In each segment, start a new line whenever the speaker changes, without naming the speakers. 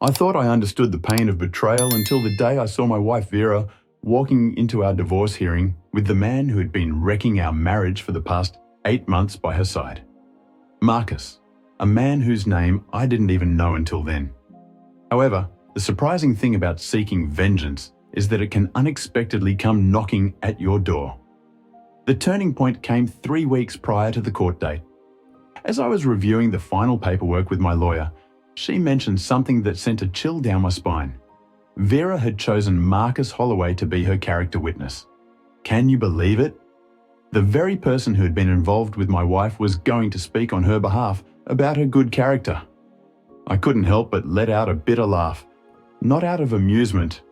I thought I understood the pain of betrayal until the day I saw my wife Vera walking into our divorce hearing with the man who had been wrecking our marriage for the past 8 months by her side. Marcus, a man whose name I didn't even know until then. However, the surprising thing about seeking vengeance is that it can unexpectedly come knocking at your door. The turning point came 3 weeks prior to the court date. As I was reviewing the final paperwork with my lawyer, she mentioned something that sent a chill down my spine. Vera had chosen Marcus Holloway to be her character witness. Can you believe it? The very person who had been involved with my wife was going to speak on her behalf about her good character. I couldn't help but let out a bitter laugh, not out of amusement,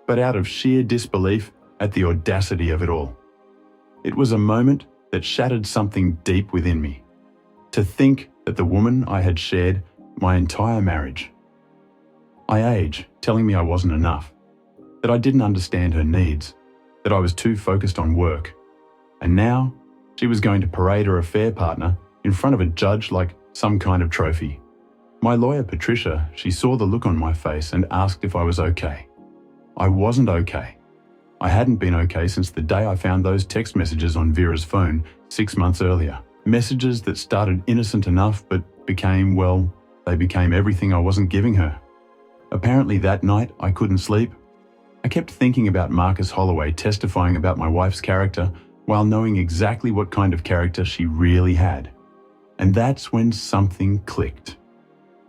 but out of sheer disbelief at the audacity of it all. It was a moment that shattered something deep within me. To think that the woman I had shared my entire marriage. I age, telling me I wasn't enough, that I didn't understand her needs, that I was too focused on work. And now, she was going to parade her affair partner in front of a judge like some kind of trophy. My lawyer, Patricia, she saw the look on my face and asked if I was okay. I wasn't okay. I hadn't been okay since the day I found those text messages on Vera's phone 6 months earlier. Messages that started innocent enough but became, well, they became everything I wasn't giving her. Apparently that night I couldn't sleep. I kept thinking about Marcus Holloway testifying about my wife's character while knowing exactly what kind of character she really had. And that's when something clicked.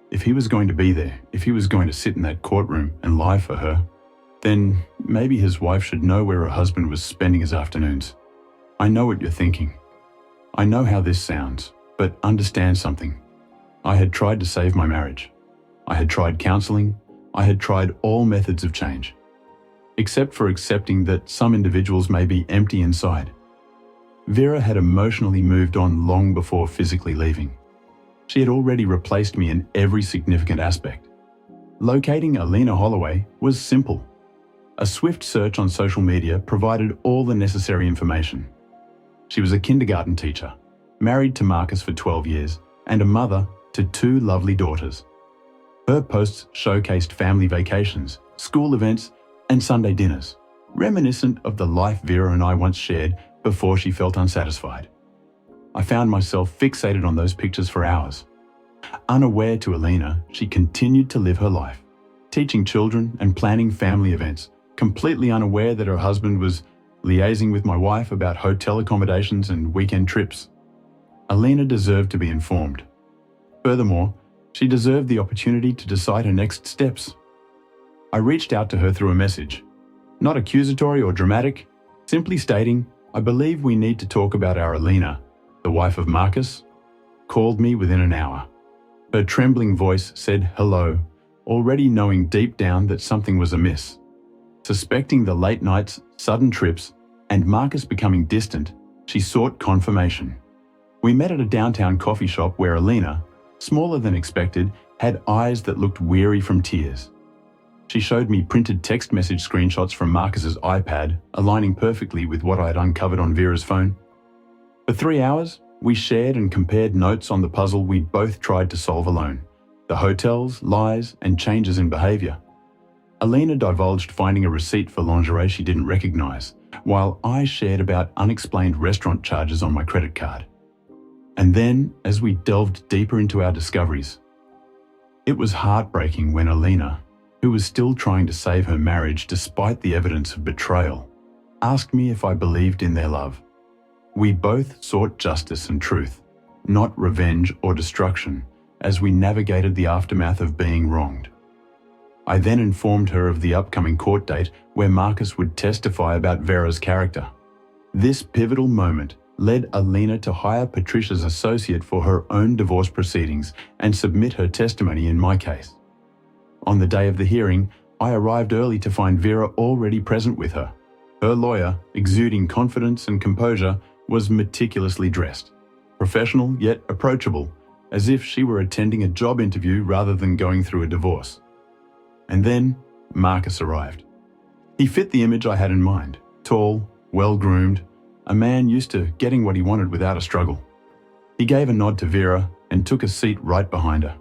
If he was going to be there, if he was going to sit in that courtroom and lie for her, then maybe his wife should know where her husband was spending his afternoons. I know what you're thinking. I know how this sounds, but understand something. I had tried to save my marriage. I had tried counseling. I had tried all methods of change, except for accepting that some individuals may be empty inside. Vera had emotionally moved on long before physically leaving. She had already replaced me in every significant aspect. Locating Alina Holloway was simple. A swift search on social media provided all the necessary information. She was a kindergarten teacher, married to Marcus for 12 years, and a mother to 2 lovely daughters. Her posts showcased family vacations, school events, and Sunday dinners, reminiscent of the life Vera and I once shared before she felt unsatisfied. I found myself fixated on those pictures for hours. Unaware to Alina, she continued to live her life, teaching children and planning family events, completely unaware that her husband was liaising with my wife about hotel accommodations and weekend trips. Alina deserved to be informed. Furthermore, she deserved the opportunity to decide her next steps. I reached out to her through a message, not accusatory or dramatic, simply stating, I believe we need to talk about our Alina, the wife of Marcus, called me within an hour. Her trembling voice said hello, already knowing deep down that something was amiss. Suspecting the late nights, sudden trips, and Marcus becoming distant, she sought confirmation. We met at a downtown coffee shop where Alina, smaller than expected, had eyes that looked weary from tears. She showed me printed text message screenshots from Marcus's iPad, aligning perfectly with what I had uncovered on Vera's phone. For 3 hours, we shared and compared notes on the puzzle we both tried to solve alone: the hotels, lies, and changes in behavior. Alina divulged finding a receipt for lingerie she didn't recognize, while I shared about unexplained restaurant charges on my credit card. And then, as we delved deeper into our discoveries, it was heartbreaking when Alina, who was still trying to save her marriage despite the evidence of betrayal, asked me if I believed in their love. We both sought justice and truth, not revenge or destruction, as we navigated the aftermath of being wronged. I then informed her of the upcoming court date where Marcus would testify about Vera's character. This pivotal moment led Alina to hire Patricia's associate for her own divorce proceedings and submit her testimony in my case. On the day of the hearing, I arrived early to find Vera already present with her. Her lawyer, exuding confidence and composure, was meticulously dressed, professional yet approachable, as if she were attending a job interview rather than going through a divorce. And then Marcus arrived. He fit the image I had in mind: tall, well-groomed, a man used to getting what he wanted without a struggle. He gave a nod to Vera and took a seat right behind her.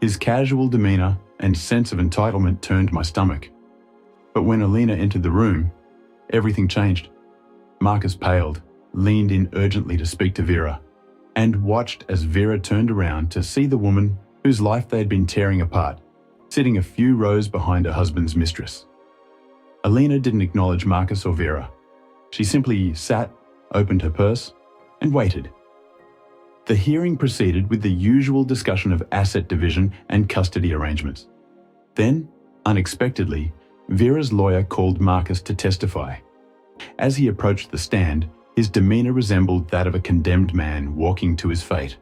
His casual demeanor and sense of entitlement turned my stomach. But when Alina entered the room, everything changed. Marcus paled, leaned in urgently to speak to Vera, and watched as Vera turned around to see the woman whose life they had been tearing apart, sitting a few rows behind her husband's mistress. Alina didn't acknowledge Marcus or Vera. She simply sat, opened her purse, and waited. The hearing proceeded with the usual discussion of asset division and custody arrangements. Then, unexpectedly, Vera's lawyer called Marcus to testify. As he approached the stand, his demeanor resembled that of a condemned man walking to his fate.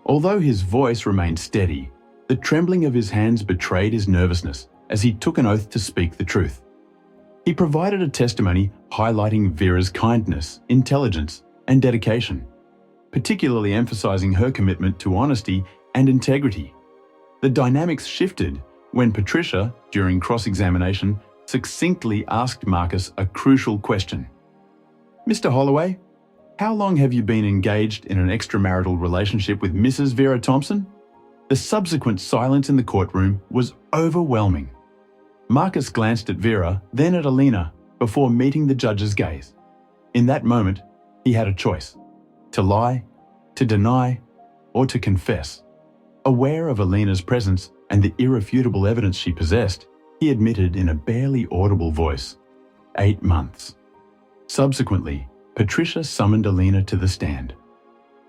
Although his voice remained steady, the trembling of his hands betrayed his nervousness as he took an oath to speak the truth. He provided a testimony highlighting Vera's kindness, intelligence, and dedication, particularly emphasizing her commitment to honesty and integrity. The dynamics shifted when Patricia, during cross-examination, succinctly asked Marcus a crucial question. "Mr. Holloway, how long have you been engaged in an extramarital relationship with Mrs. Vera Thompson?" The subsequent silence in the courtroom was overwhelming. Marcus glanced at Vera, then at Alina, before meeting the judge's gaze. In that moment, he had a choice: to lie, to deny, or to confess. Aware of Alina's presence and the irrefutable evidence she possessed, he admitted in a barely audible voice, 8 months. Subsequently, Patricia summoned Alina to the stand.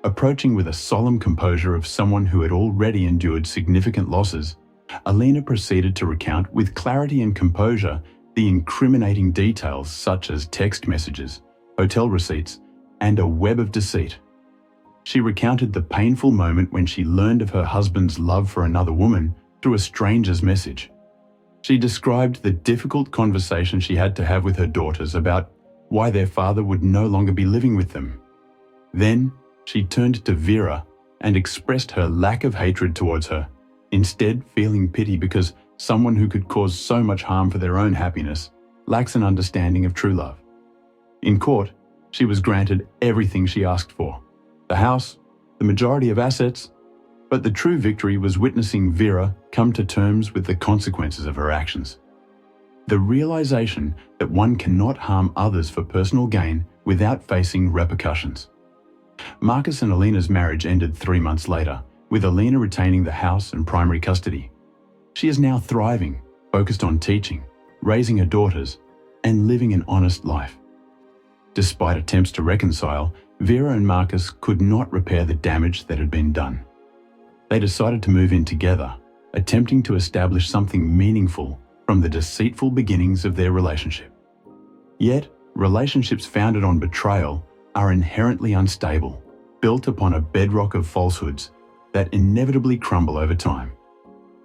Approaching with a solemn composure of someone who had already endured significant losses, Alina proceeded to recount with clarity and composure the incriminating details such as text messages, hotel receipts, and a web of deceit. She recounted the painful moment when she learned of her husband's love for another woman through a stranger's message. She described the difficult conversation she had to have with her daughters about why their father would no longer be living with them. Then, she turned to Vera and expressed her lack of hatred towards her, instead feeling pity because someone who could cause so much harm for their own happiness lacks an understanding of true love. In court, she was granted everything she asked for: the house, the majority of assets, but the true victory was witnessing Vera come to terms with the consequences of her actions. The realization that one cannot harm others for personal gain without facing repercussions. Marcus and Alina's marriage ended 3 months later, with Alina retaining the house and primary custody. She is now thriving, focused on teaching, raising her daughters, and living an honest life. Despite attempts to reconcile, Vera and Marcus could not repair the damage that had been done. They decided to move in together, attempting to establish something meaningful from the deceitful beginnings of their relationship. Yet, relationships founded on betrayal are inherently unstable, built upon a bedrock of falsehoods that inevitably crumble over time.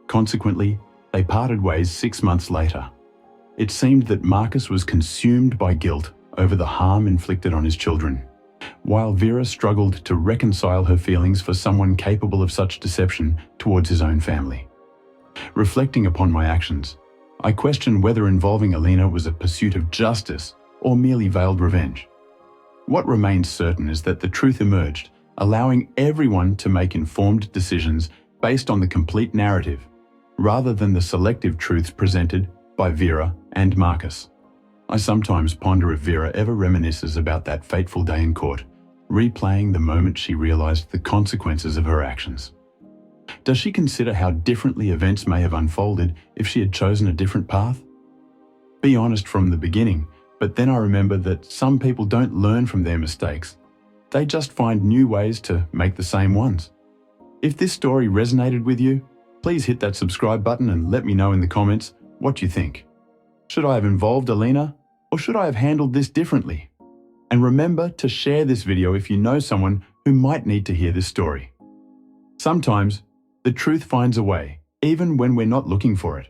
Consequently, they parted ways 6 months later. It seemed that Marcus was consumed by guilt over the harm inflicted on his children, while Vera struggled to reconcile her feelings for someone capable of such deception towards his own family. Reflecting upon my actions, I question whether involving Alina was a pursuit of justice or merely veiled revenge. What remains certain is that the truth emerged, allowing everyone to make informed decisions based on the complete narrative, rather than the selective truths presented by Vera and Marcus. I sometimes ponder if Vera ever reminisces about that fateful day in court, replaying the moment she realized the consequences of her actions. Does she consider how differently events may have unfolded if she had chosen a different path? Be honest from the beginning, but then I remember that some people don't learn from their mistakes. They just find new ways to make the same ones. If this story resonated with you, please hit that subscribe button and let me know in the comments what you think. Should I have involved Alina, or should I have handled this differently? And remember to share this video if you know someone who might need to hear this story. Sometimes, the truth finds a way, even when we're not looking for it.